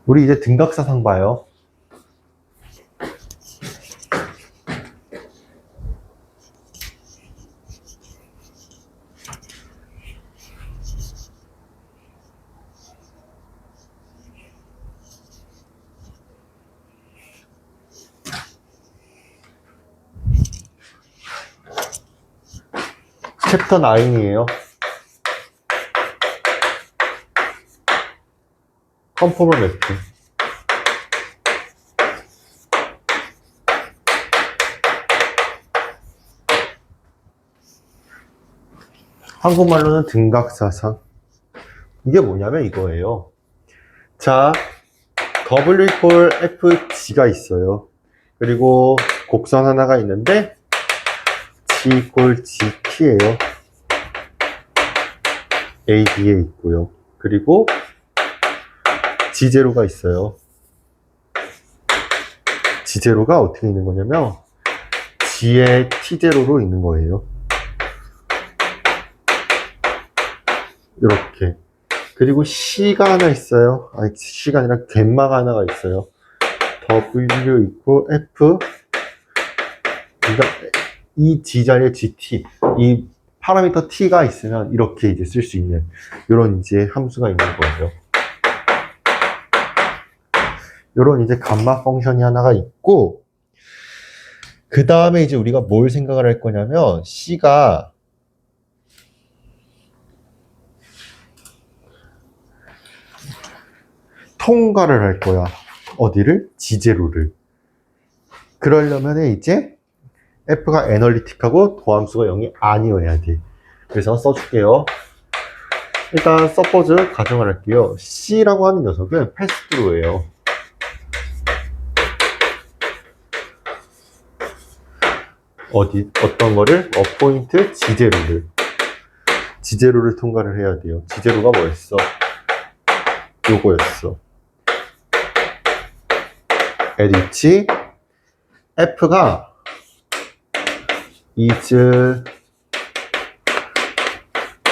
우리 이제 등각사상 봐요. 챕터 9이에요. 컨포멀 매프. 한국말로는 등각사상. 이게 뭐냐면 이거예요. 자, W = FG가 있어요. 그리고 곡선 하나가 있는데 G = GT예요. AB에 있고요. 그리고 G0가 있어요. G0가 어떻게 있는 거냐면 G의 T0로 있는 거예요. 이렇게. 그리고 C가 하나 있어요. 아니, C가 아니라 갯마가 하나가 있어요. W = F. 그러니까 이 G 자리에 GT, 이 파라미터 T가 있으면 이렇게 이제 쓸 수 있는 이런 이제 함수가 있는 거예요. 이런 이제 감마 펑션이 하나가 있고, 그 다음에 이제 우리가 뭘 생각을 할 거냐면 C가 통과를 할 거야. 어디를? G0를. 그러려면 이제 F가 애널리틱하고 도함수가 0이 아니어야 돼. 그래서 써줄게요. 일단 서포즈 가정을 할게요. C라고 하는 녀석은 패스트루예요. 어떤 거를? 어포인트 G0를 통과를 해야 돼요. G0가 뭐였어? 요거였어. at F가 is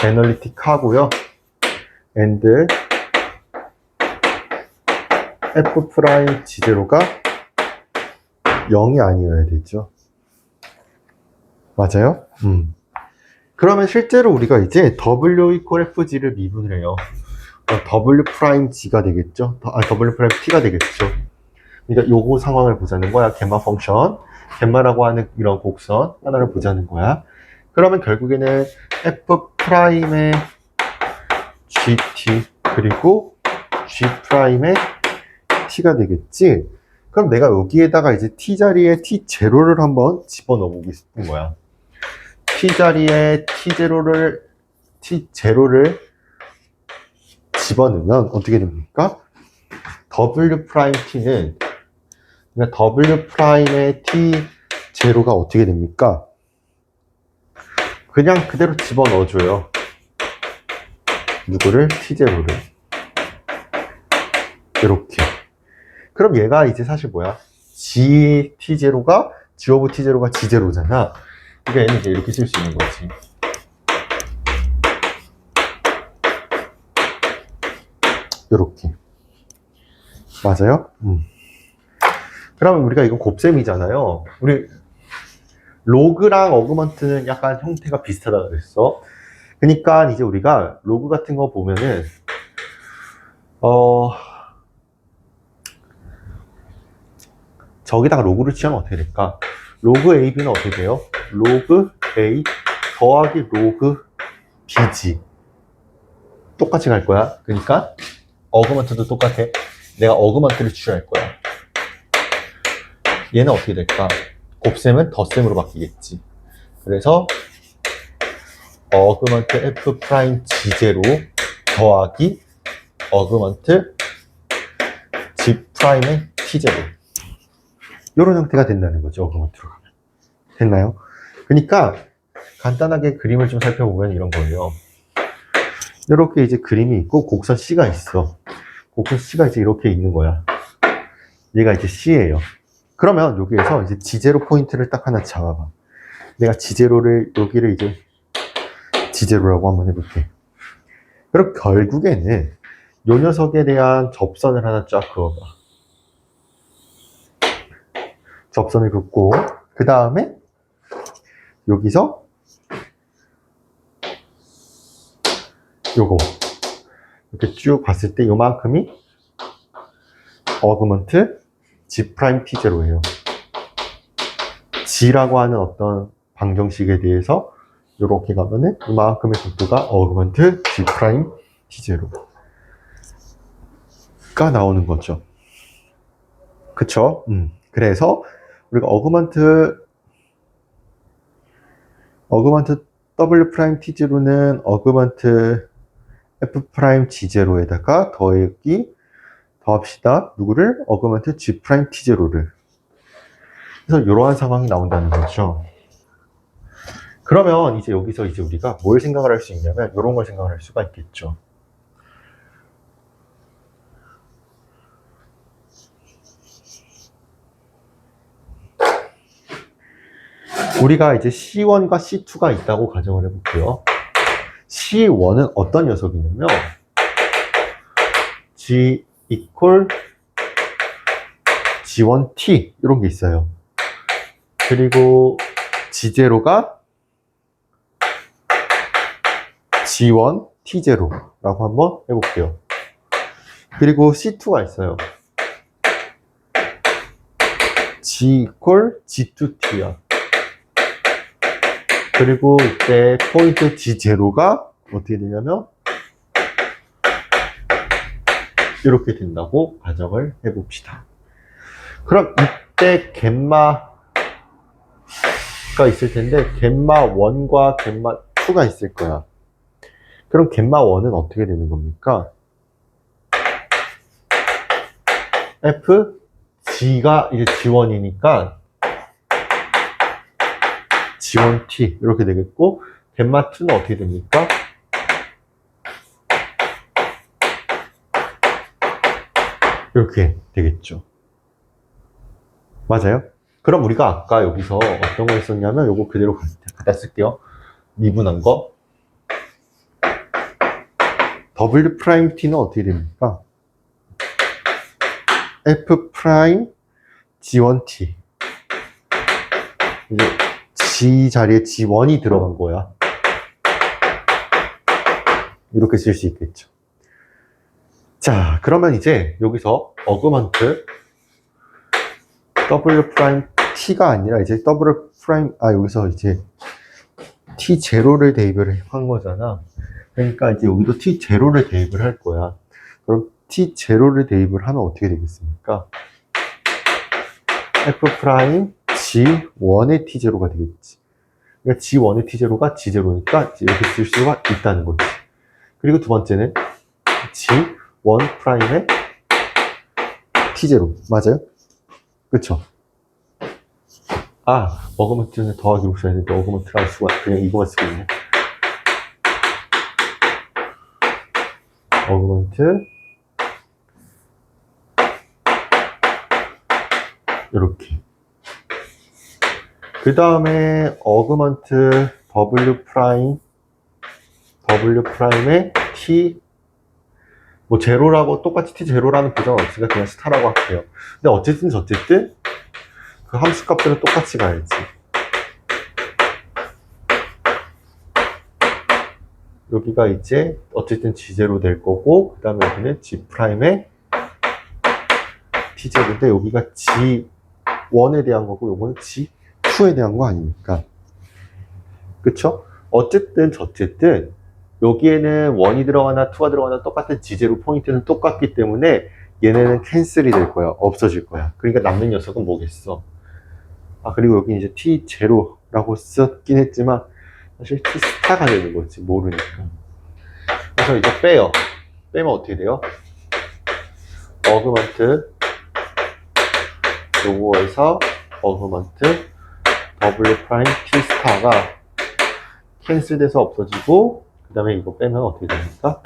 analytic 하고요. and F 프라임 G0가 0이 아니어야 되죠. 맞아요? 그러면 실제로 우리가 이제 W = FG를 미분을 해요. W 프라임 G가 되겠죠? W 프라임 T가 되겠죠? 그러니까 요거 상황을 보자는 거야. 갯마 펑션. 갯마라고 하는 이런 곡선 하나를 보자는 거야. 그러면 결국에는 F 프라임의 GT 그리고 G 프라임의 T가 되겠지? 그럼 내가 여기에다가 이제 T 자리에 T0를 한번 집어넣어보고 싶은 거야. T 자리에 T0를 집어넣으면 어떻게 됩니까? W 프라임 T는, 그러니까 W 프라임의 T0가 어떻게 됩니까? 그냥 그대로 집어넣어줘요. 누구를? T0를. 이렇게. 그럼 얘가 이제 사실 뭐야? GT0가, G of T0가 G0잖아. 그러니까 얘는 이제 이렇게 쓸 수 있는 거지. 이렇게. 맞아요? 그러면 우리가 이거 곱셈이잖아요. 우리 로그랑 어그먼트는 약간 형태가 비슷하다 그랬어. 그러니까 이제 우리가 로그 같은 거 보면은 저기다가 로그를 치면 어떻게 될까? 로그 AB는 어떻게 돼요? 로그 A 더하기 로그 BG. 똑같이 갈 거야. 그러니까 어그먼트도 똑같아. 내가 어그먼트를 취할 거야. 얘는 어떻게 될까? 곱셈은 덧셈으로 바뀌겠지. 그래서 어그먼트 F 프라임 G0 더하기 어그먼트 G 프라임의 T0. 이런 형태가 된다는 거죠. 어그먼트로 가면. 됐나요? 그러니까 간단하게 그림을 좀 살펴보면 이런 거예요. 이렇게 이제 그림이 있고 곡선 C가 있어. 곡선 C가 이제 이렇게 있는 거야. 얘가 이제 C예요. 그러면 여기에서 이제 G0 포인트를 딱 하나 잡아봐. 내가 G0를, 여기를 이제 G0라고 한번 해볼게. 그럼 결국에는 요 녀석에 대한 접선을 하나 쫙 그어봐. 접선을 긋고 그 다음에 여기서 요거 이렇게 쭉 봤을 때 요만큼이 어그먼트 G 프라임 T0예요. G라고 하는 어떤 방정식에 대해서 이렇게 가면은 이만큼의 속도가 어그먼트 G 프라임 T0가 나오는 거죠. 그쵸? 그래서 우리가 어그먼트 W 프라임 T0는 어그먼트 F 프라임 G0에다가 더합시다. 누구를? 어그먼트 G 프라임 T0를. 그래서 이러한 상황이 나온다는 거죠. 그러면 이제 여기서 이제 우리가 뭘 생각을 할 수 있냐면 이런 걸 생각을 할 수가 있겠죠. 우리가 이제 C1과 C2가 있다고 가정을 해볼게요. C1은 어떤 녀석이냐면 G equal G1T 이런 게 있어요. 그리고 G0가 G1T0라고 한번 해볼게요. 그리고 C2가 있어요. G equal G2T야. 그리고 이때 포인트 G0가 어떻게 되냐면 이렇게 된다고 가정을 해봅시다. 그럼 이때 겜마가 있을 텐데 겜마 1과 겜마 2가 있을 거야. 그럼 겜마 1은 어떻게 되는 겁니까? F G가 이제 G1이니까 G1T 이렇게 되겠고 겜마 2는 어떻게 됩니까? 이렇게 되겠죠. 맞아요? 그럼 우리가 아까 여기서 어떤 걸 썼냐면 요거 그대로 갖다 쓸게요. 미분한 거. W 프라임 T는 어떻게 됩니까? F 프라임 G1T. 이제 G 자리에 G1이 들어간 거야. 이렇게 쓸 수 있겠죠. 자, 그러면 이제 여기서 어그먼트 W 프라임 T가 아니라 이제 W 프라임, 여기서 이제 T0를 대입을 한 거잖아. 그러니까 이제 여기도 T0를 대입을 할 거야. 그럼 T0를 대입을 하면 어떻게 되겠습니까? F 프라임 G1의 T0가 되겠지. 그러니까 G1의 T0가 G0니까 이렇게 쓸 수가 있다는 거지. 그리고 두 번째는 G1 프라임의 T0. 맞아요? 그쵸? 어그먼트는 더하기로 써야 되는데 어그먼트라고 수가 그냥 이거만 쓰고 있네. 어그먼트 이렇게. 그 다음에 어그먼트 W 프라임의 T 뭐 제로라고 똑같이 T0라는 보장은 없으니까 그냥 스타라고 할게요. 근데 어쨌든 그 함수 값들은 똑같이 가야지. 여기가 이제 어쨌든 G0 될 거고 그 다음에 여기는 G 프라임의 T0인데 여기가 G1에 대한 거고 요거는 G2에 대한 거 아닙니까? 그쵸? 어쨌든 여기에는 1이 들어가나 2가 들어가나 똑같은 G0 포인트는 똑같기 때문에 얘네는 캔슬이 될 거야. 없어질 거야. 그러니까 남는 녀석은 뭐겠어? 그리고 여기 이제 T0라고 썼긴 했지만 사실 T 스타가 되는 거지. 모르니까. 그래서 이거 빼요. 빼면 어떻게 돼요? 어그먼트 요거에서 어그먼트 W 프라임 T 스타가 캔슬돼서 없어지고 그 다음에 이거 빼면 어떻게 됩니까?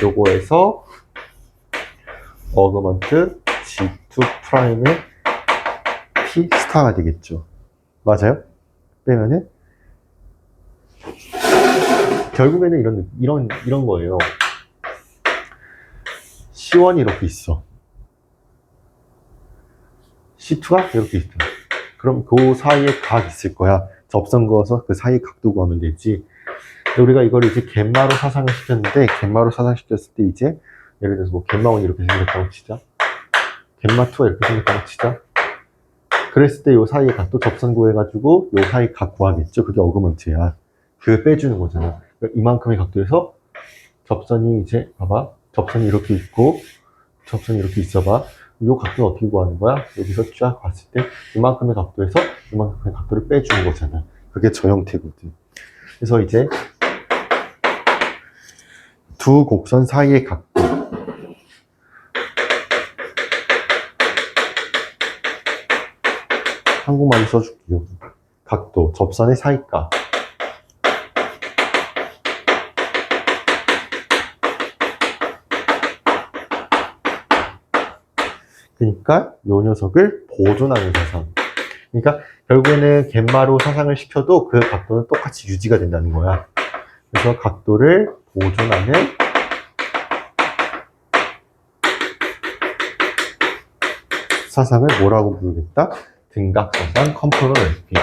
요거에서 어그먼트 G2 프라임의 T 스타가 되겠죠. 맞아요? 빼면은 결국에는 이런 거예요. C1이 이렇게 있어. C2가 이렇게 있어. 그럼 그 사이에 각 있을 거야. 접선 그어서 그 사이 각도 구하면 되지. 우리가 이걸 이제 갯마로 사상을 시켰는데, 갯마로 사상시켰을 때 이제, 예를 들어서 뭐 갯마1이 이렇게 생겼다고 치자. 갯마2가 이렇게 생겼다고 치자. 그랬을 때 요 사이에 각도 접선 구해가지고 요 사이 각 구하겠죠. 그게 어그먼트야. 그걸 빼주는 거잖아. 그러니까 이만큼의 각도에서 접선이 이제, 봐봐. 접선이 이렇게 있고, 접선이 이렇게 있어봐. 요 각도는 어떻게 구하는 거야? 여기서 쫙 봤을 때 이만큼의 각도에서 이만큼의 각도를 빼주는 거잖아. 그게 저 형태거든. 그래서 이제 두 곡선 사이의 각도. 한국말로 써줄게요. 각도, 접선의 사이가. 그러니까 요 녀석을 보존하는 사상. 그러니까 결국에는 갯마로 사상을 시켜도 그 각도는 똑같이 유지가 된다는 거야. 그래서 각도를 보존하는 사상을 뭐라고 부르겠다? 등각사상 컴포넌 래핑.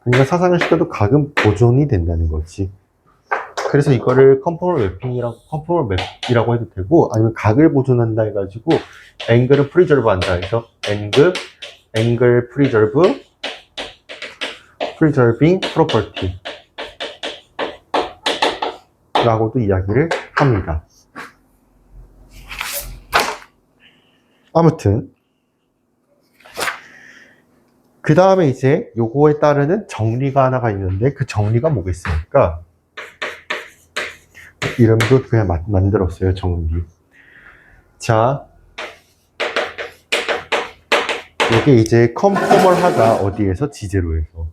그러니까 사상을 시켜도 각은 보존이 된다는 거지. 그래서 이거를 컨포멀 맵이라고 해도 되고, 아니면 각을 보존한다 해가지고, 앵글을 프리저브 한다 해서, 앵글 프리저빙 프로퍼티 라고도 이야기를 합니다. 아무튼, 그 다음에 이제 요거에 따르는 정리가 하나가 있는데, 그 정리가 뭐겠습니까? 이름도 그냥 만들었어요, 정리. 자, 이게 이제 컨포멀하다, 어디에서? 지제로에서.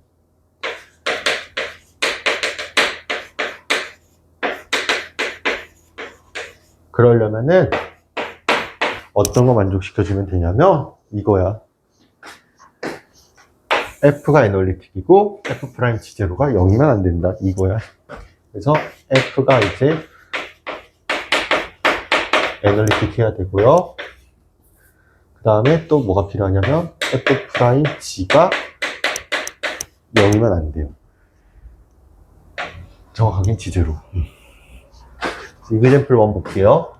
그러려면은 어떤 거 만족시켜주면 되냐면 이거야. F가 애널리틱이고 F 프라임 지제로가 0이면 안 된다, 이거야. 그래서 F가 이제 애널리틱 해야 되고요. 그 다음에 또 뭐가 필요하냐면 F 프라임 G가 0이면 안 돼요. 정확하게 지제로. 이그젠플 1 볼게요.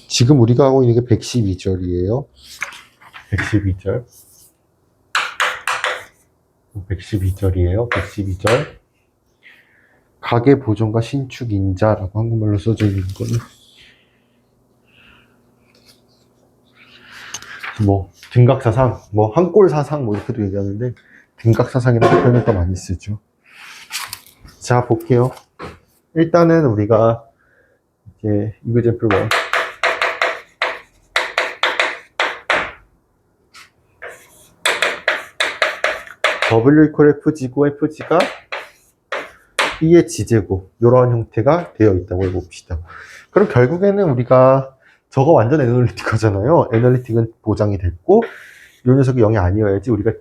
지금 우리가 하고 있는 게 112절이에요. 112절. 112절이에요. 112절. 가계 보존과 신축 인자라고 한국말로 써져 있는 거는 뭐 등각사상, 뭐 한골사상 뭐 이렇게도 얘기하는데 등각사상이라는 표현을 더 많이 쓰죠. 자, 볼게요. 일단은 우리가 이제 이그젠플 1. W 이퀄 FG고 FG가 E의 지제곱, 이런 형태가 되어 있다고 해봅시다. 그럼 결국에는 우리가 저거 완전 애널리틱하잖아요. 애널리틱은 보장이 됐고 이 녀석이 0이 아니어야지 우리가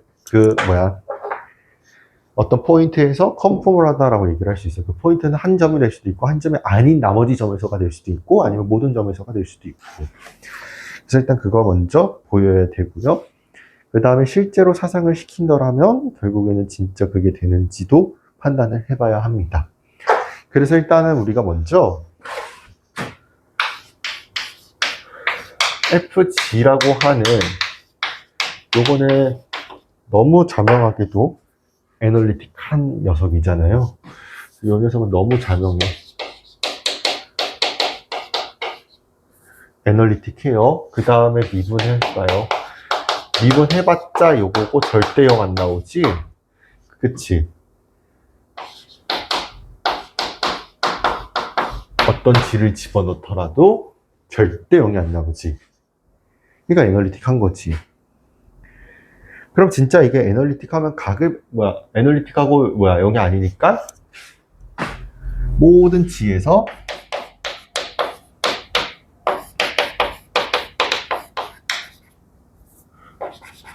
어떤 포인트에서 컨포멀하다라고 얘기를 할 수 있어요. 그 포인트는 한 점이 될 수도 있고 한 점이 아닌 나머지 점에서가 될 수도 있고 아니면 모든 점에서가 될 수도 있고. 그래서 일단 그거 먼저 보여야 되고요. 그 다음에 실제로 사상을 시킨다라면 결국에는 진짜 그게 되는지도 판단을 해봐야 합니다. 그래서 일단은 우리가 먼저 FG라고 하는 요거는 너무 자명하게도 애널리틱한 녀석이잖아요. 이 녀석은 너무 자명해. 애널리틱해요. 그 다음에 미분해볼까요? 미분해봤자 요거고 절대 0 안 나오지? 그치? 어떤 G를 집어넣더라도 절대 0이 안 나오지. 그러니까 애널리틱한 거지. 그럼 진짜 이게 애널리틱하면 애널리틱하고 0이 아니니까 모든 G에서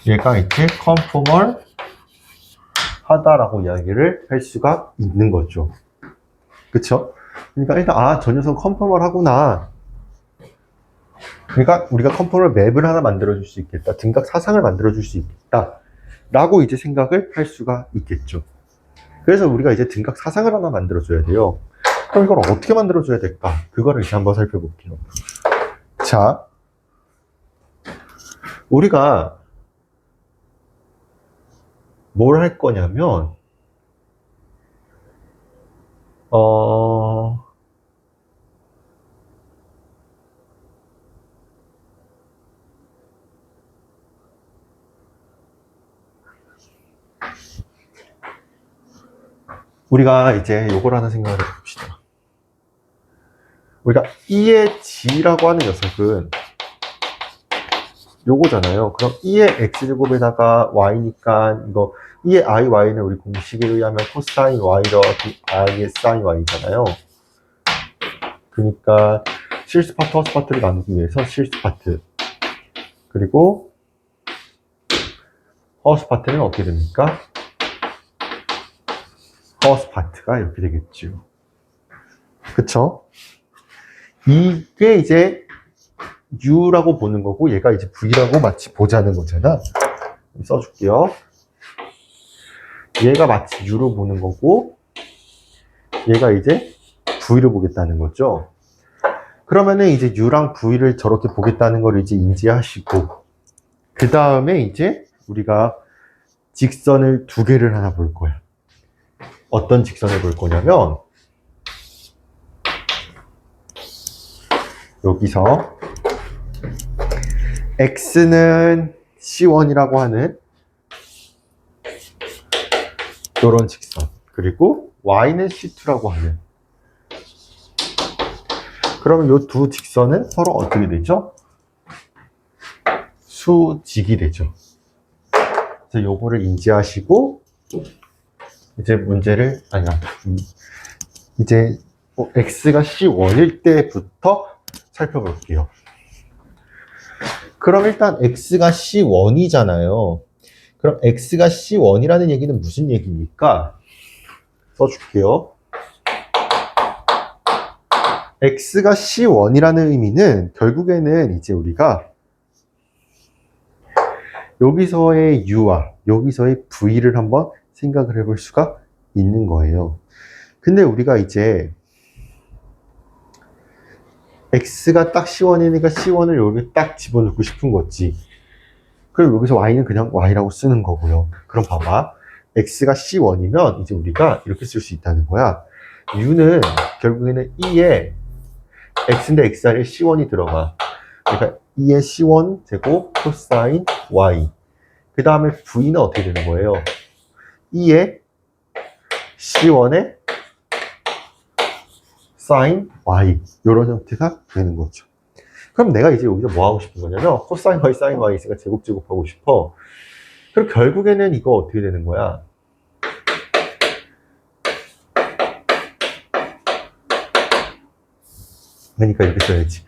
얘가 이제 컨포멀 하다라고 이야기를 할 수가 있는 거죠. 그쵸? 그러니까 일단 저 녀석은 컨포멀 하구나. 그러니까 우리가 컨포멀 맵을 하나 만들어줄 수 있겠다. 등각 사상을 만들어줄 수 있겠다. 라고 이제 생각을 할 수가 있겠죠. 그래서 우리가 이제 등각 사상을 하나 만들어줘야 돼요. 그럼 이걸 어떻게 만들어줘야 될까? 그거를 이제 한번 살펴볼게요. 자, 우리가 뭘 할 거냐면, 우리가 이제 요걸 하나 생각을 해봅시다. 우리가 E의 G라고 하는 녀석은 요거잖아요. 그럼 E의 X제곱에다가 Y니까 이거 E의 IY는 우리 공식에 의하면 코사인 Y 더하기 I의 사인 Y잖아요. 그러니까 실수 파트, 허수 파트를 나누기 위해서 실수 파트. 그리고 허수 파트는 어떻게 됩니까? 허수 파트가 이렇게 되겠죠. 그쵸? 이게 이제 U라고 보는 거고 얘가 이제 V라고 마치 보자는 거잖아. 써줄게요. 얘가 마치 U로 보는 거고 얘가 이제 V를 보겠다는 거죠. 그러면은 이제 U랑 V를 저렇게 보겠다는 걸 이제 인지하시고 그 다음에 이제 우리가 직선을 두 개를 하나 볼 거야. 어떤 직선을 볼 거냐면 여기서 X는 C1이라고 하는 이런 직선, 그리고 Y는 C2라고 하는, 그러면 이 두 직선은 서로 어떻게 되죠? 수직이 되죠. 그래서 요거를 인지하시고 이제 문제를 이제 X가 C1일 때부터 살펴볼게요. 그럼 일단 X가 C1이잖아요. 그럼 X가 C1이라는 얘기는 무슨 얘기입니까? 써줄게요. X가 C1이라는 의미는 결국에는 이제 우리가 여기서의 U와 여기서의 V를 한번 생각을 해볼 수가 있는 거예요. 근데 우리가 이제 X가 딱 C1이니까 C1을 여기 딱 집어넣고 싶은 거지. 그럼 여기서 Y는 그냥 Y라고 쓰는 거고요. 그럼 봐봐. X가 C1이면 이제 우리가 이렇게 쓸 수 있다는 거야. U는 결국에는 E에 X인데 X 안에 C1이 들어가. 그러니까 E의 C1 제곱 코사인 Y. 그 다음에 V는 어떻게 되는 거예요? E의 C1의 사인 Y. 이런 형태가 되는 거죠. 그럼 내가 이제 여기서 뭐 하고 싶은 거냐면 코사인 Y, 사인 Y 있으니까 제곱하고 싶어. 그럼 결국에는 이거 어떻게 되는 거야? 그러니까 이렇게 써야지.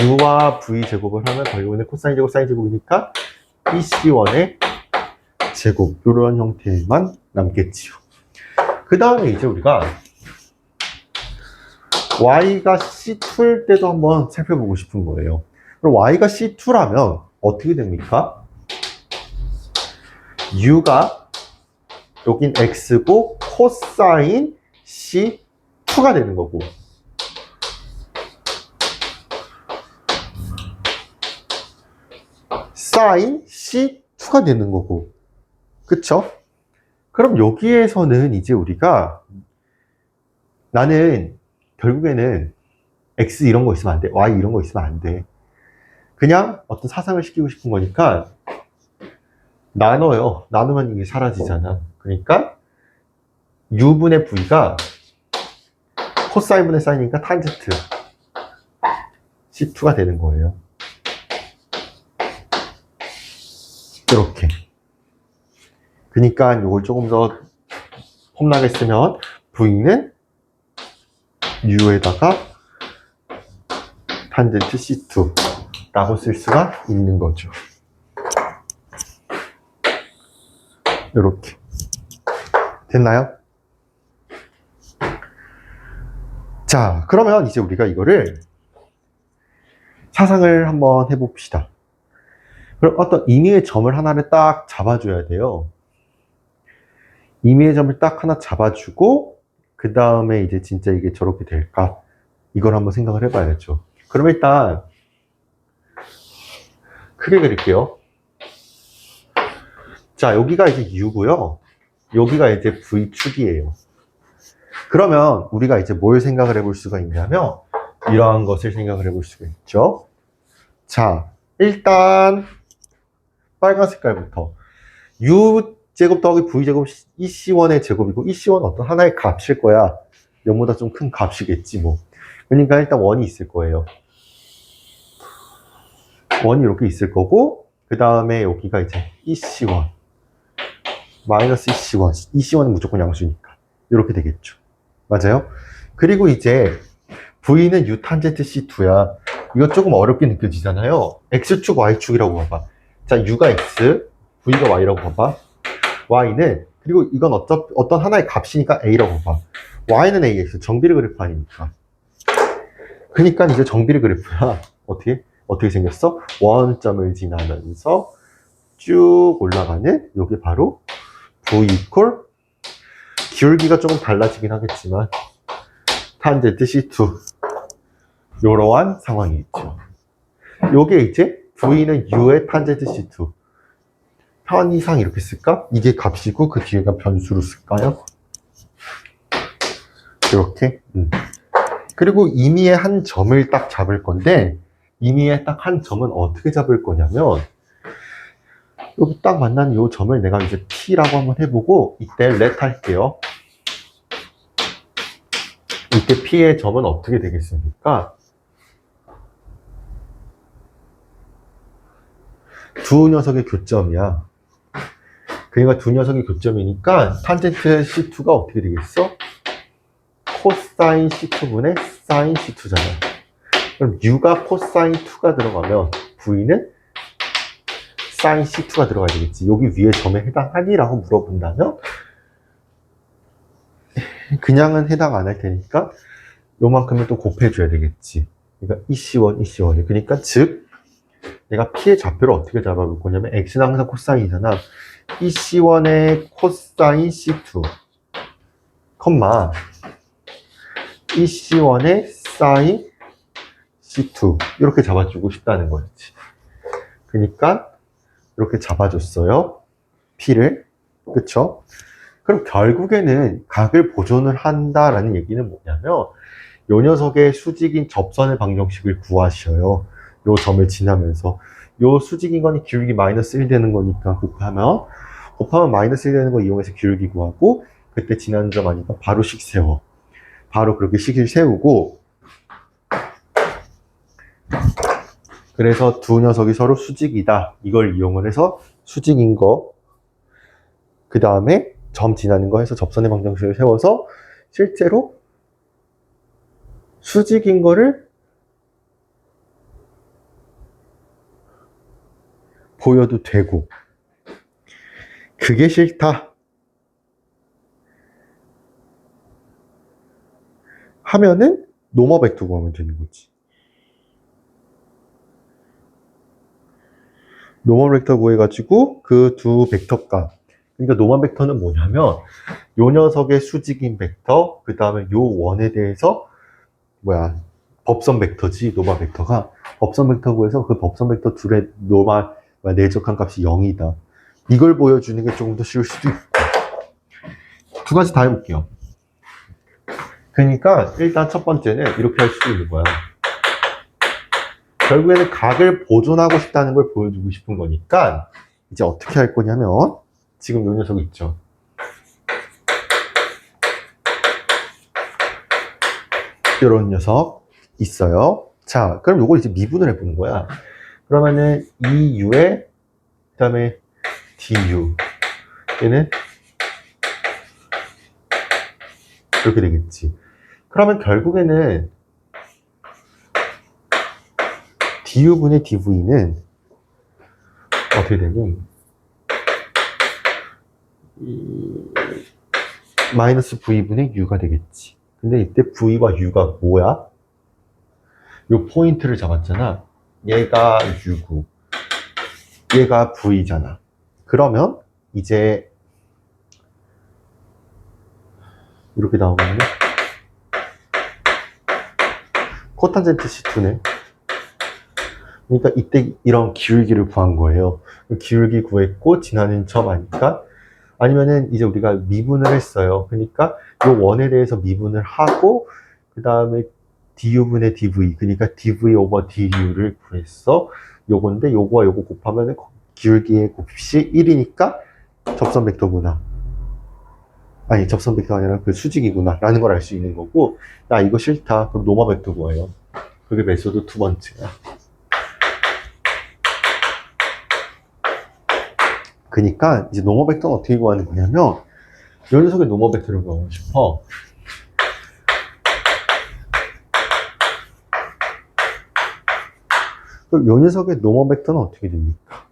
U와 V 제곱을 하면 결국에는 코사인 제곱, 사인 제곱이니까 EC1의 제곱, 이런 형태만 남겠지요. 그 다음에 이제 우리가 Y가 C2일 때도 한번 살펴보고 싶은 거예요. 그럼 Y가 C2라면 어떻게 됩니까? U가 여긴 X고 코사인 C2가 되는 거고, 사인 C2가 되는 거고, 그쵸? 그럼 여기에서는 이제 우리가 나는 결국에는 X 이런 거 있으면 안 돼. Y 이런 거 있으면 안 돼. 그냥 어떤 사상을 시키고 싶은 거니까 나눠요. 나누면 이게 사라지잖아. 그러니까 U분의 V가 코사인분의 사인이니까 탄젠트. C2가 되는 거예요. 이렇게. 그러니까 이걸 조금 더 폼나게 쓰면 V는 U에다가 탄젠트 C2 라고 쓸 수가 있는 거죠. 이렇게. 됐나요? 자, 그러면 이제 우리가 이거를 사상을 한번 해봅시다. 그럼 어떤 임의의 점을 하나를 딱 잡아줘야 돼요. 임의의 점을 딱 하나 잡아주고 그 다음에 이제 진짜 이게 저렇게 될까? 이걸 한번 생각을 해봐야죠. 그럼 일단 크게 그릴게요. 자, 여기가 이제 U고요. 여기가 이제 V축이에요. 그러면 우리가 이제 뭘 생각을 해볼 수가 있냐면 이러한 것을 생각을 해볼 수가 있죠. 자, 일단 빨간 색깔부터 U제곱 더하기 V제곱 EC1의 제곱이고 EC1은 어떤 하나의 값일 거야. 0보다 좀 큰 값이겠지 뭐. 그러니까 일단 1이 있을 거예요. 1이 이렇게 있을 거고 그 다음에 여기가 이제 EC1 마이너스 EC1 EC1은 무조건 양수니까 이렇게 되겠죠. 맞아요? 그리고 이제 V는 U 탄젠트 C2야. 이거 조금 어렵게 느껴지잖아요. X축, Y축이라고 봐봐. 자, U가 X, V가 Y라고 봐봐. Y는, 그리고 이건 어떤 하나의 값이니까 A라고 봐봐. Y는 AX, 정비례 그래프 아닙니까? 그러니까 이제 정비례 그래프야. 어떻게 생겼어? 원점을 지나면서 쭉 올라가는, 요게 바로 V 이퀄, 기울기가 조금 달라지긴 하겠지만, 탄젠트 C2. 요러한 상황이 있죠. 요게 이제 V는 U의 탄젠트 C2. 편의상 이렇게 쓸까? 이게 값이고 그 뒤에가 변수로 쓸까요? 이렇게. 그리고 임의의 한 점을 딱 잡을 건데 임의의 딱 한 점은 어떻게 잡을 거냐면 여기 딱 만난 이 점을 내가 이제 P라고 한번 해보고 이때 let 할게요. 이때 P의 점은 어떻게 되겠습니까? 두 녀석의 교점이야. 그러니까 두 녀석의 교점이니까 탄젠트 C2가 어떻게 되겠어? 코사인 C2분의 사인 C2잖아. 그럼 U가 코사인 2가 들어가면 V는 사인 C2가 들어가야 되겠지. 여기 위에 점에 해당하니? 라고 물어본다면 그냥은 해당 안 할 테니까 요만큼은 또 곱해줘야 되겠지. 그러니까 EC1, EC1이. 그러니까 즉 내가 P의 좌표를 어떻게 잡아볼 거냐면 X는 항상 코사인이잖아. EC1의 코사인 C2 컴마 EC1의 사인 C2 이렇게 잡아주고 싶다는 거지. 그러니까 이렇게 잡아줬어요. P를. 그쵸? 그럼 결국에는 각을 보존을 한다라는 얘기는 뭐냐면 요 녀석의 수직인 접선의 방정식을 구하셔요. 요 점을 지나면서 요 수직인 거니 기울기 마이너스 1 되는 거니까 곱하면 마이너스 1 되는 거 이용해서 기울기 구하고 그때 지나는 점 아니까 바로 식 세워. 바로 그렇게 식을 세우고 그래서 두 녀석이 서로 수직이다. 이걸 이용을 해서 수직인 거 그 다음에 점 지나는 거 해서 접선의 방정식을 세워서 실제로 수직인 거를 보여도 되고 그게 싫다 하면은 노멀 벡터 구하면 되는 거지. 노멀 벡터 구해가지고 그 두 벡터 값. 그러니까 노멀 벡터는 뭐냐면 요 녀석의 수직인 벡터 그 다음에 요 원에 대해서 법선 벡터지. 노멀 벡터가 법선 벡터 구해서 그 법선 벡터 둘의 노멀 내적한 값이 0이다. 이걸 보여주는 게 조금 더 쉬울 수도 있고. 두 가지 다 해볼게요. 그러니까 일단 첫 번째는 이렇게 할 수도 있는 거야. 결국에는 각을 보존하고 싶다는 걸 보여주고 싶은 거니까 이제 어떻게 할 거냐면 지금 요 녀석 있죠. 이런 녀석 있어요. 자, 그럼 요걸 이제 미분을 해보는 거야. 그러면은 이 U에 그 다음에 DU 얘는 이렇게 되겠지. 그러면 결국에는 DU분의 DV는 어떻게 되니? 마이너스 V분의 U가 되겠지. 근데 이때 V와 U가 뭐야? 요 포인트를 잡았잖아. 얘가 U고 얘가 V잖아. 그러면 이제 이렇게 나오면 코탄젠트 C2네. 그러니까 이때 이런 기울기를 구한 거예요. 기울기 구했고 지나는 점 아니까, 아니면은 이제 우리가 미분을 했어요. 그러니까 요 원에 대해서 미분을 하고 그 다음에 du분의 dv, 그러니까 dv 오버 du를 구했어. 요건데 요거와 요거 곱하면은 기울기의 곱이 1이니까 접선 벡터구나. 아니, 접선 벡터가 아니라 그 수직이구나 라는 걸 알 수 있는 거고, 나 이거 싫다 그럼 노마 벡터 구해요. 그게 메소드 두 번째야. 그러니까 이제 노멀 벡터는 어떻게 구하는 거냐면, 요 녀석의 노멀 벡터를 구하고 싶어. 그럼 요 녀석의 노멀 벡터는 어떻게 됩니까?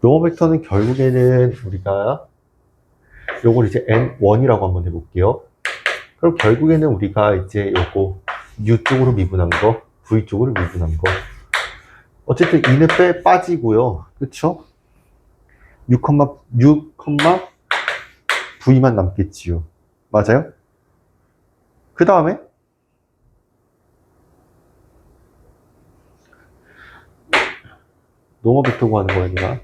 노멀 벡터는 결국에는 우리가 요걸 이제 N1이라고 한번 해볼게요. 그럼 결국에는 우리가 이제 요거 U 쪽으로 미분한 거, V 쪽으로 미분한 거, 어쨌든 2는 빠지고요. 그쵸? 6, V만 남겠지요. 맞아요? 그 다음에 노멀 벡터 구하는 거야, 얘가.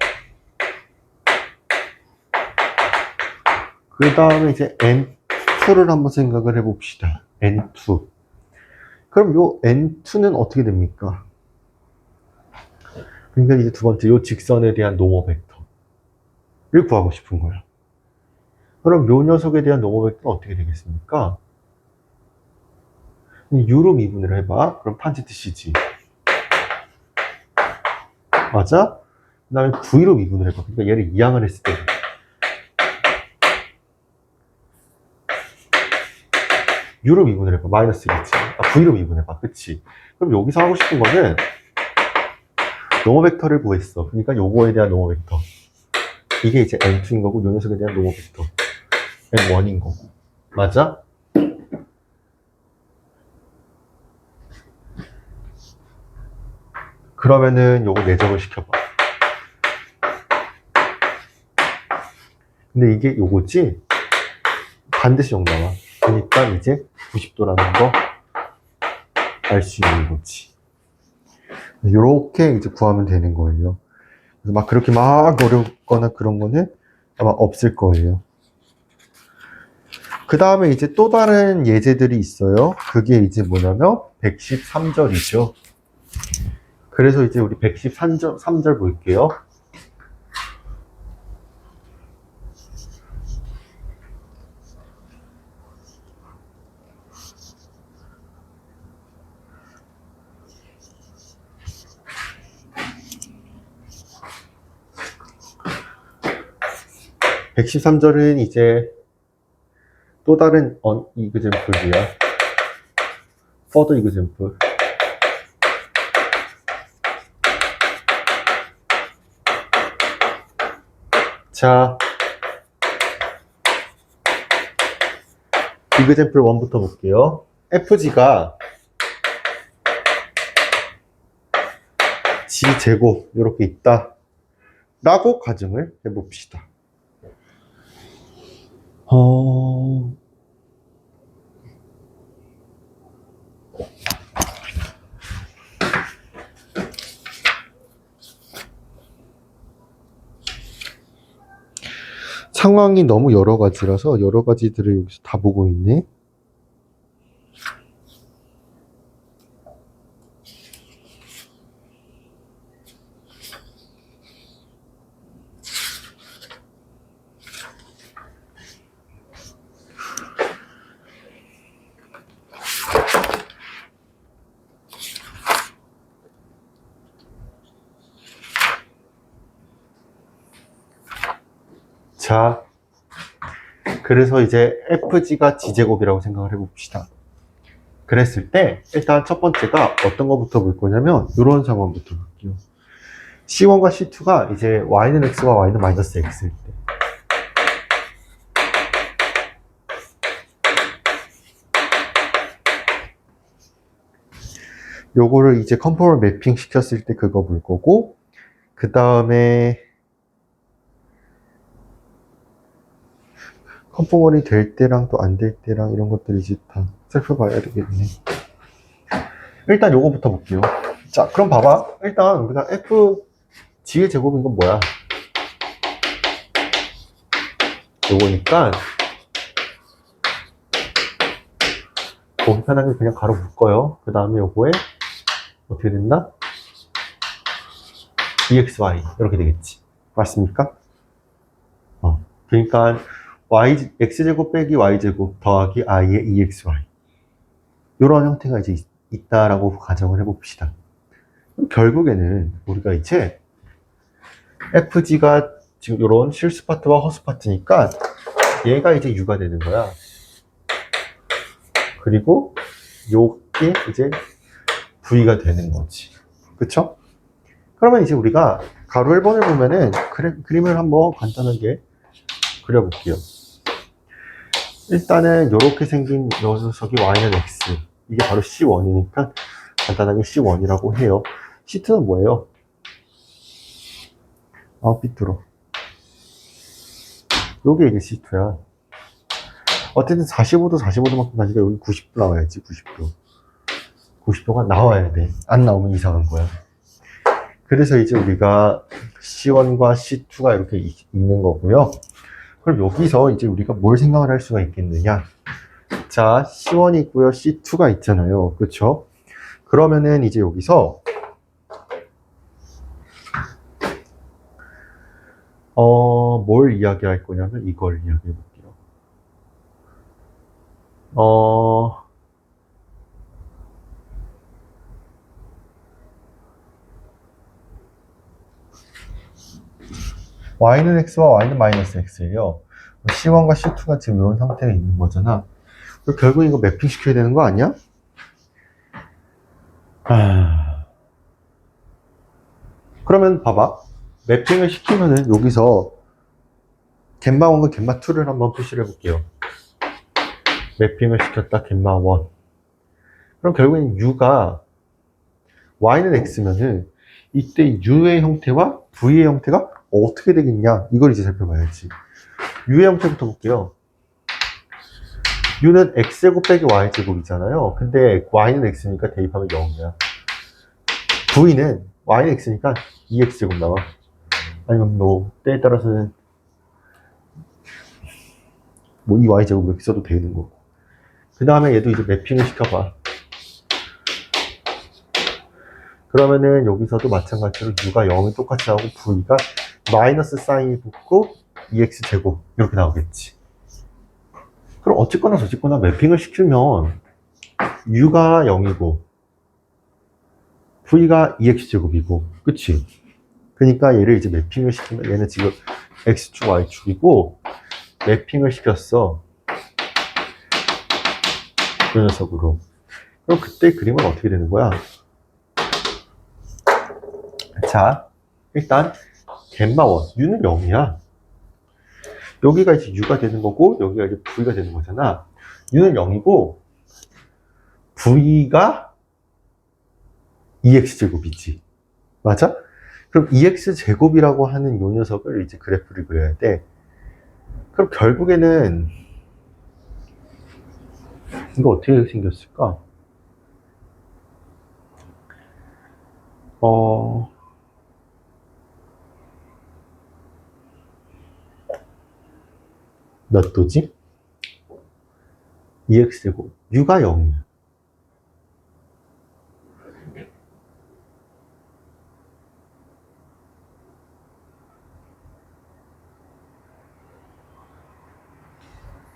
그 다음에 이제 N2를 한번 생각을 해봅시다. N2. 그럼 요 N2는 어떻게 됩니까? 그러니까 이제 두 번째, 요 직선에 대한 노멀 벡터를 구하고 싶은 거야. 그럼 요 녀석에 대한 노멀 벡터는 어떻게 되겠습니까? U로 미분을 해봐. 그럼 탄젠트 C지. 맞아? 그 다음에 V로 미분을 해봐. 그러니까 얘를 이항을 했을 때 U로 미분을 해봐. 마이너스겠지. V로 미분해봐. 그치? 그럼 여기서 하고 싶은 거는 노멀 벡터를 구했어. 그러니까 요거에 대한 노멀 벡터. 이게 이제 N2인 거고, 요 녀석에 대한 노멀 벡터 N1인 거고. 맞아? 그러면은 요거 내적을 시켜봐. 근데 이게 요거지? 반드시 0 나와. 그러니까 이제 90도라는 거 알 수 있는 거지. 요렇게 이제 구하면 되는 거예요. 그래서 막 그렇게 막 어렵거나 그런 거는 아마 없을 거예요. 그 다음에 이제 또 다른 예제들이 있어요. 그게 이제 뭐냐면 113절이죠. 그래서 이제 우리 113절 볼게요. (113절은) 이제 또 다른 이그젠플이야. further example. 자, 이그젠플 1부터 볼게요. FG가 G제곱 이렇게 있다 라고 가정을 해봅시다. 상황이 너무 여러 가지라서 여러 가지들을 여기서 다 보고 있네. 자, 그래서 이제 fg가 g제곱이라고 생각을 해봅시다. 그랬을 때 일단 첫 번째가 어떤 거부터 볼 거냐면 이런 상황부터 볼게요. C1과 C2가 이제 y는 x와 y는 마이너스 x일 때, 요거를 이제 컨포멀 매핑 시켰을 때 그거 볼 거고, 그 다음에 컨포멀이 될 때랑 또 안 될 때랑 이런 것들이 이제 다 살펴봐야 되겠네. 일단 요거부터 볼게요. 자, 그럼 봐봐. 일단 우리가 fg의 제곱인 건 뭐야? 요거니까 보기 편하게 그냥 가로 묶어요. 그 다음에 요거에 어떻게 된다? exy 이렇게 되겠지. 맞습니까? 그러니까 x제곱 빼기 y제곱 더하기 i의 exy, 이런 형태가 이제 있다라고 가정을 해봅시다. 결국에는 우리가 이제 fg가 지금 이런 실수 파트와 허수 파트니까 얘가 이제 u가 되는 거야. 그리고 요게 이제 v가 되는 거지. 그쵸? 그러면 이제 우리가 가로 1번을 보면은 그림을 한번 간단하게 그려볼게요. 일단은 이렇게 생긴 요 녀석이 y는 x, 이게 바로 C1이니까 간단하게 C1이라고 해요. C2는 뭐예요? 삐뚤어. 요게 이제 C2야. 어쨌든 45도 45도만큼 가니까 여기 90도 나와야지. 90도 90도가 나와야 돼. 안 나오면 이상한 거야. 그래서 이제 우리가 C1과 C2가 이렇게 있는 거고요. 그럼 여기서 이제 우리가 뭘 생각을 할 수가 있겠느냐? 자, C1이 있고요, C2가 있잖아요. 그렇죠? 그러면은 이제 여기서 뭘 이야기할 거냐면 이걸 이야기해 볼게요. y는 x와 y는 마이너스 x예요. C1과 C2가 지금 이런 상태가 있는 거잖아. 결국 이거 매핑 시켜야 되는 거 아니야? 그러면 봐봐. 매핑을 시키면은 여기서 겜마 1과 겜마 2를 한번 표시를 해볼게요. 매핑을 시켰다, 겜마 1. 그럼 결국엔 u가 y는 x면은 이때 u의 형태와 v의 형태가 어떻게 되겠냐, 이걸 이제 살펴봐야지. u의 형태부터 볼게요. u는 x제곱 빼기 y제곱이잖아요. 근데 y는 x니까 대입하면 0이야. v는 y는 x니까 2x제곱 나와. 아니면 뭐 때에 따라서는 뭐 2y제곱 이렇게 써도 되는 거고. 그 다음에 얘도 이제 매핑을 시켜봐. 그러면은 여기서도 마찬가지로 u가 0이 똑같이 나오고 v가 마이너스 사인이 붙고 2x제곱 이렇게 나오겠지. 그럼 어쨌거나 저쨌거나 매핑을 시키면 u가 0이고 v가 2x제곱이고, 그치? 그러니까 얘를 이제 매핑을 시키면 얘는 지금 x축 y축이고 매핑을 시켰어, 그 녀석으로. 그럼 그때 그림은 어떻게 되는 거야? 자, 일단 겜마1 u는 0이야. 여기가 이제 u가 되는 거고 여기가 이제 v가 되는 거잖아. u는 0이고 v가 2x제곱이지. 맞아? 그럼 2x제곱이라고 하는 요 녀석을 이제 그래프를 그려야 돼. 그럼 결국에는 이거 어떻게 생겼을까? 몇 도지? 2x제곱. u가 0이야.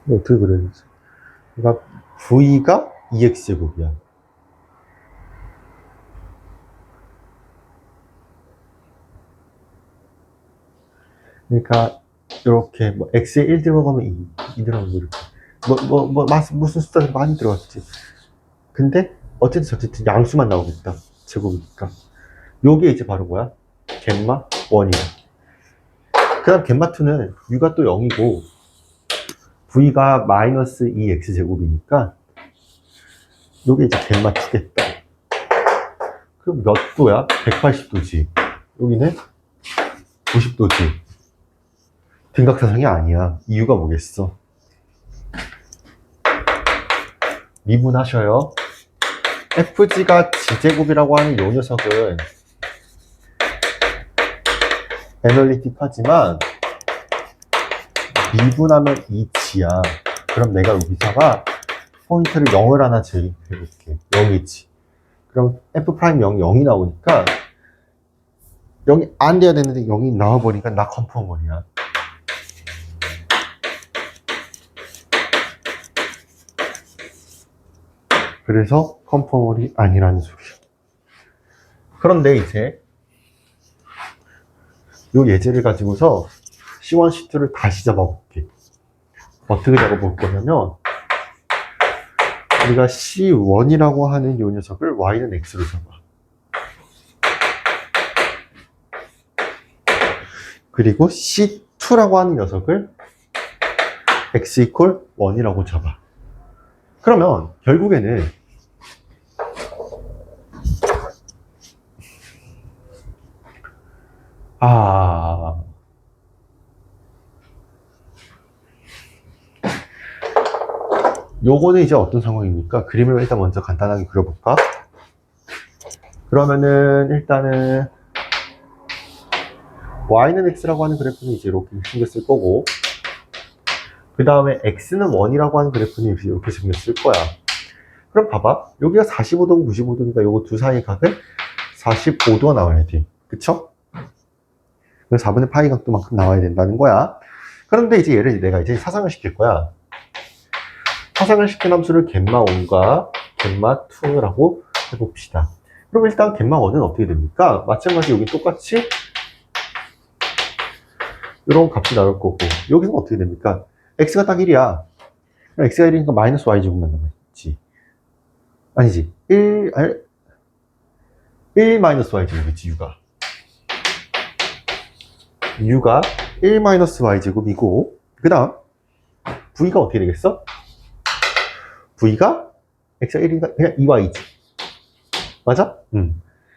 이거 어떻게 그려야 되지? 그러니까 v가 2x제곱이야. 그러니까 이렇게 뭐 x에 1 들어가면 2 들어가면 이렇게 무슨 숫자들 많이 들어갔지. 근데 어쨌든 양수만 나오겠다. 제곱이니까. 요게 이제 바로 뭐야? 갯마 1이야. 그 다음 갯마 2는 u가 또 0이고 v가 마이너스 2x 제곱이니까 요게 이제 갯마 2겠다. 그럼 몇 도야? 180도지. 여기는 90도지. 등각사상이 아니야. 이유가 뭐겠어? 미분하셔요. FG가 G제곱이라고 하는 요 녀석은 애널리틱하지만 미분하면 이 G야. 그럼 내가 여기다가 포인트를 0을 하나 제입해볼게. 0이지. 그럼 F' 0이 0이 나오니까 0이 안 돼야 되는데 0이 나와버리니까 나 컨펌머리야. 그래서 컨펌머리 아니라는 소리야. 그런데 이제 요 예제를 가지고서 C1, C2를 다시 잡아볼게. 어떻게 잡아볼 거냐면 우리가 C1이라고 하는 요 녀석을 Y는 X로 잡아. 그리고 C2라고 하는 녀석을 X 이퀄 1이라고 잡아. 그러면 결국에는 요거는 이제 어떤 상황입니까? 그림을 일단 먼저 간단하게 그려볼까? 그러면은 일단은 Y는 X라고 하는 그래프는 이제 이렇게 생겼을 거고 그 다음에 X는 1이라고 하는 그래프는 이렇게 생겼을 거야. 그럼 봐봐. 여기가 45도고 95도니까 요거 두 사이의 각은 45도가 나와야 돼. 그쵸? 그래서 4분의 파이 각도만큼 나와야 된다는 거야. 그런데 이제 얘를 내가 이제 사상을 시킬 거야. 사상을 시킨 함수를 갯마 1과 갯마 2라고 해봅시다. 그럼 일단 갯마 1은 어떻게 됩니까? 마찬가지 여기 똑같이 이런 값이 나올 거고 여기서는 어떻게 됩니까? x가 딱 1이야. 그럼 x가 1이니까 마이너스 y제곱만 남아있지. 아니지. 1 마이너스 y제곱이지, u가 1 마이너스 y제곱이고 그 다음 v가 어떻게 되겠어? v가 x가 1이니까 그냥 2y지. 맞아?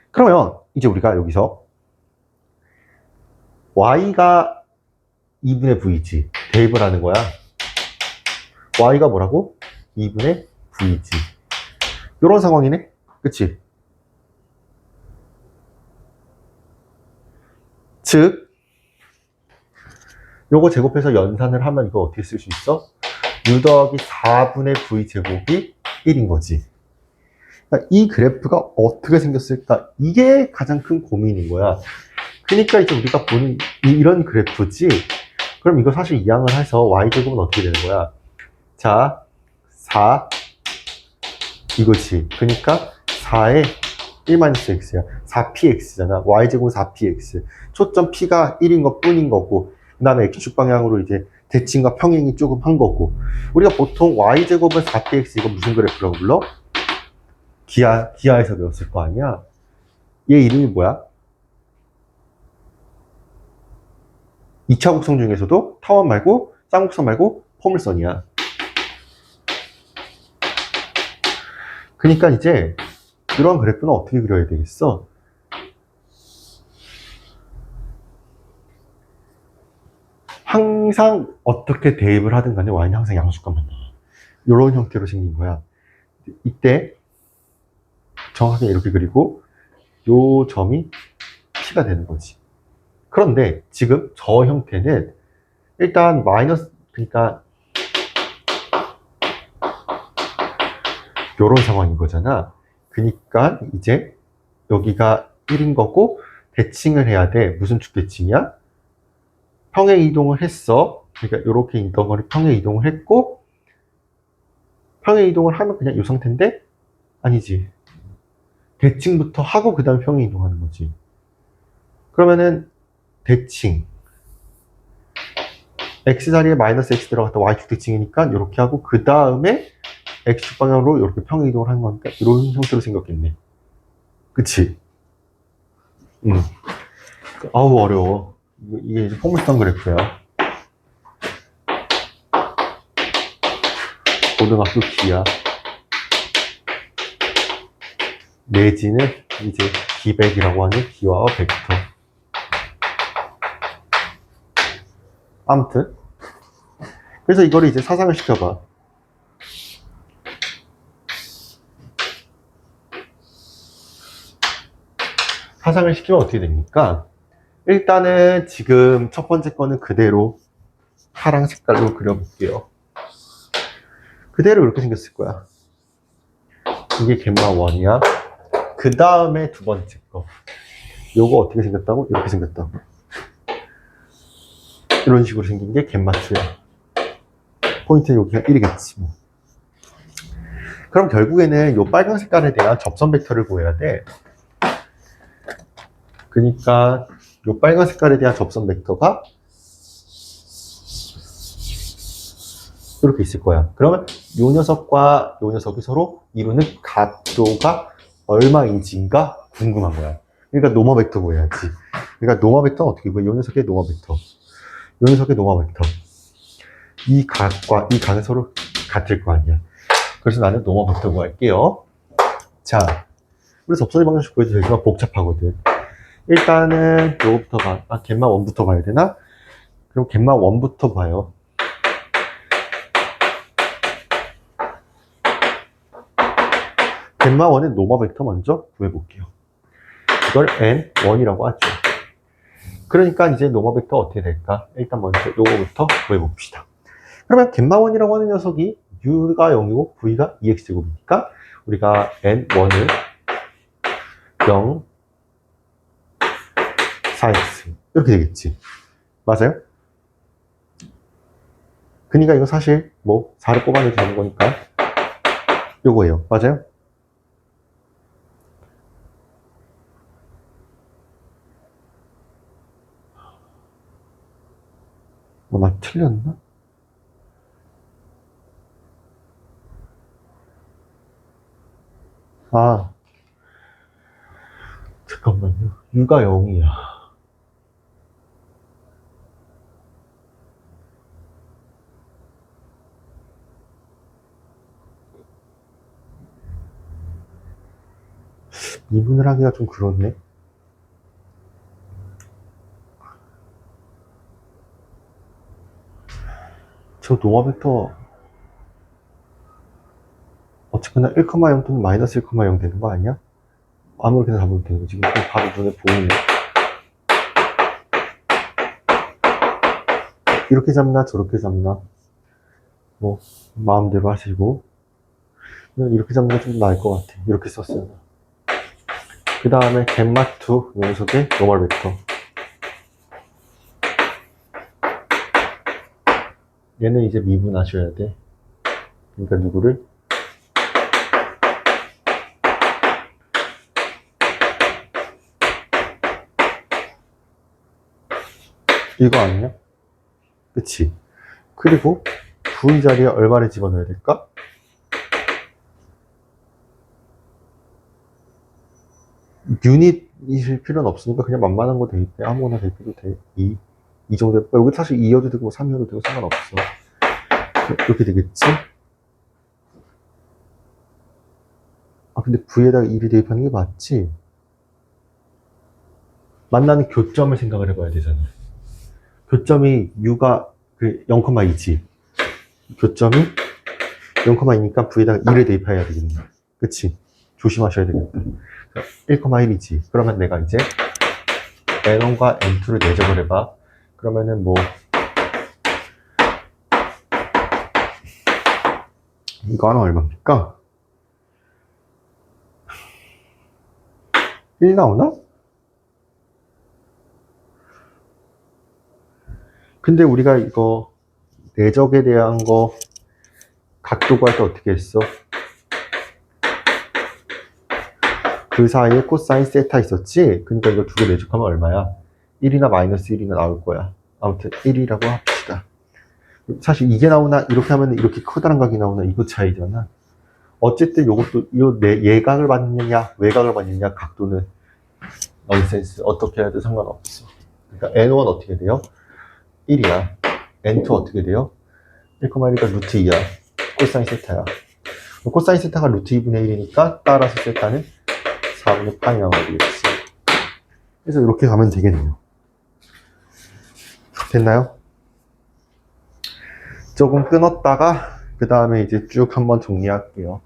그러면 이제 우리가 여기서 y가 2분의 v지. 대입을 하는 거야. y가 뭐라고? 2분의 v지. 요런 상황이네? 그치? 즉 요거 제곱해서 연산을 하면 이거 어떻게 쓸 수 있어? u 더하기 4분의 v 제곱이 1인 거지. 그러니까 이 그래프가 어떻게 생겼을까? 이게 가장 큰 고민인 거야. 그러니까 이제 우리가 보는 이런 그래프지. 그럼 이거 사실 이항을 해서 y제곱은 어떻게 되는 거야? 자, 4 이거지. 그러니까 4에 1-x야. 4px잖아. y제곱은 4px. 초점 p가 1인 것 뿐인 거고 그 다음에 x축 방향으로 이제 대칭과 평행이 조금 한 거고 우리가 보통 y제곱은 4px 이거 무슨 그래프라고 불러? 기하에서 배웠을 거 아니야? 얘 이름이 뭐야? 2차 곡선 중에서도 타원 말고 쌍곡선 말고 포물선이야. 그러니까 이제 이런 그래프는 어떻게 그려야 되겠어? 항상 어떻게 대입을 하든 간에 y는 항상 양수값만 나와. 이런 형태로 생긴 거야. 이때 정확하게 이렇게 그리고 요 점이 p가 되는 거지. 그런데 지금 저 형태는 일단 마이너스 그러니까 요런 상황인 거잖아. 그러니까 이제 여기가 1인 거고 대칭을 해야 돼. 무슨 축 대칭이야? 평행 이동을 했어. 그러니까 이렇게 이동을 평행 이동을 했고 평행 이동을 하면 그냥 이 상태인데 아니지. 대칭부터 하고 그 다음에 평행 이동하는 거지. 그러면은 대칭 x 자리에 마이너스 x 들어갔다 y축 대칭이니까 이렇게 하고 그 다음에 x축 방향으로 이렇게 평행이동을 하는 거니까 이런 형태로 생겼겠네. 그치? 아우 어려워. 이게 이제 포물선 그래프야. 고등학교 기야. 내지는 이제 기백이라고 하는 기와 벡터. 아무튼 그래서 이거를 이제 사상을 시켜봐. 사상을 시키면 어떻게 됩니까? 일단은 지금 첫 번째 거는 그대로 파랑 색깔로 그려볼게요. 그대로 이렇게 생겼을 거야. 이게 갯마 1이야. 그 다음에 두 번째 거. 요거 어떻게 생겼다고? 이렇게 생겼다고. 이런 식으로 생긴 게 갯마 2야. 포인트는 여기가 1이겠지 뭐. 그럼 결국에는 요 빨간 색깔에 대한 접선 벡터를 구해야 돼. 그러니까 요 빨간 색깔에 대한 접선 벡터가 이렇게 있을 거야. 그러면 요 녀석과 요 녀석이 서로 이루는 각도가 얼마인지가 궁금한 거야. 그러니까 노마 벡터 구해야지. 그러니까 노마 벡터는 어떻게 구해? 요 녀석의 노마 벡터. 요 녀석의 노마 벡터. 이 각과 이 각은 서로 같을 거 아니야. 그래서 나는 노마 벡터 구할게요. 자, 우리 접선의 방정식 구해도 되지만 복잡하거든. 일단은 요거부터 가. 갯마 1부터 가야 되나? 그럼 갯마 1부터 봐요. 갯마 1의 노마 벡터 먼저 구해볼게요. 이걸 N1이라고 하죠. 그러니까 이제 노마 벡터 어떻게 될까? 일단 먼저 요거부터 구해봅시다. 그러면 갯마 1이라고 하는 녀석이 U가 0이고 V가 2x제곱이니까 우리가 N1을 0, 4x 이렇게 되겠지. 맞아요? 그러니까 이거 사실 뭐 4를 뽑아내도 되는 거니까 요거예요. 맞아요? 나 틀렸나? 잠깐만요. U가 0이야. 미분을 하기가 좀 그렇네. 저 노마 벡터 어쨌거나 1,0 또는 마이너스 1,0 되는 거 아니야? 아무렇게나 잡으면 되는 거. 지금 바로 눈에 보이네. 이렇게 잡나 저렇게 잡나 뭐 마음대로 하시고 이렇게 잡는 게 좀 나을 것 같아. 이렇게 썼어요. 그 다음에 갯마2 녀석의 노멀 벡터. 얘는 이제 미분하셔야 돼. 그러니까 누구를? 이거 아니야? 그치? 그리고 V 자리에 얼마를 집어넣어야 될까? 유닛일 필요는 없으니까 그냥 만만한 거 대입해. 아무거나 대입해도 돼. 2 정도. 여기 사실 2여도 되고 3여도 되고 상관없어. 이렇게 되겠지? 근데 V에다가 1을 대입하는 게 맞지? 만나는 교점을 생각을 해봐야 되잖아. 교점이 U가 0,2지. 교점이 0,2니까 V에다가 2를 대입해야 되겠네. 그치? 조심하셔야 되겠다. 1,1이지. 그러면 내가 이제 N1과 N2를 내적을 해봐. 그러면은 뭐 이거 하나 얼마입니까? 1 나오나? 근데 우리가 이거 내적에 대한 거 각도 구할 때 어떻게 했어? 그 사이에 코사인 세타 있었지? 그러니까 이거 두 개 내적하면 얼마야? 1이나 마이너스 1이나 나올 거야. 아무튼 1이라고 합시다. 사실 이게 나오나 이렇게 하면 이렇게 커다란 각이 나오나 이거 차이잖아. 어쨌든 요것도 예각을 받느냐 외곽을 받느냐 각도는 넌센스. 어떻게 해도 상관없어. 그러니까 N1 어떻게 돼요? 1이야. N2 어떻게 돼요? 1,1이니까 루트 2야. 코사인 세타야. 코사인 세타가 루트 2분의 1이니까 따라서 세타는 4분의 파이 나와야 되겠지. 그래서 이렇게 가면 되겠네요. 됐나요? 조금 끊었다가 그 다음에 이제 쭉 한번 정리할게요.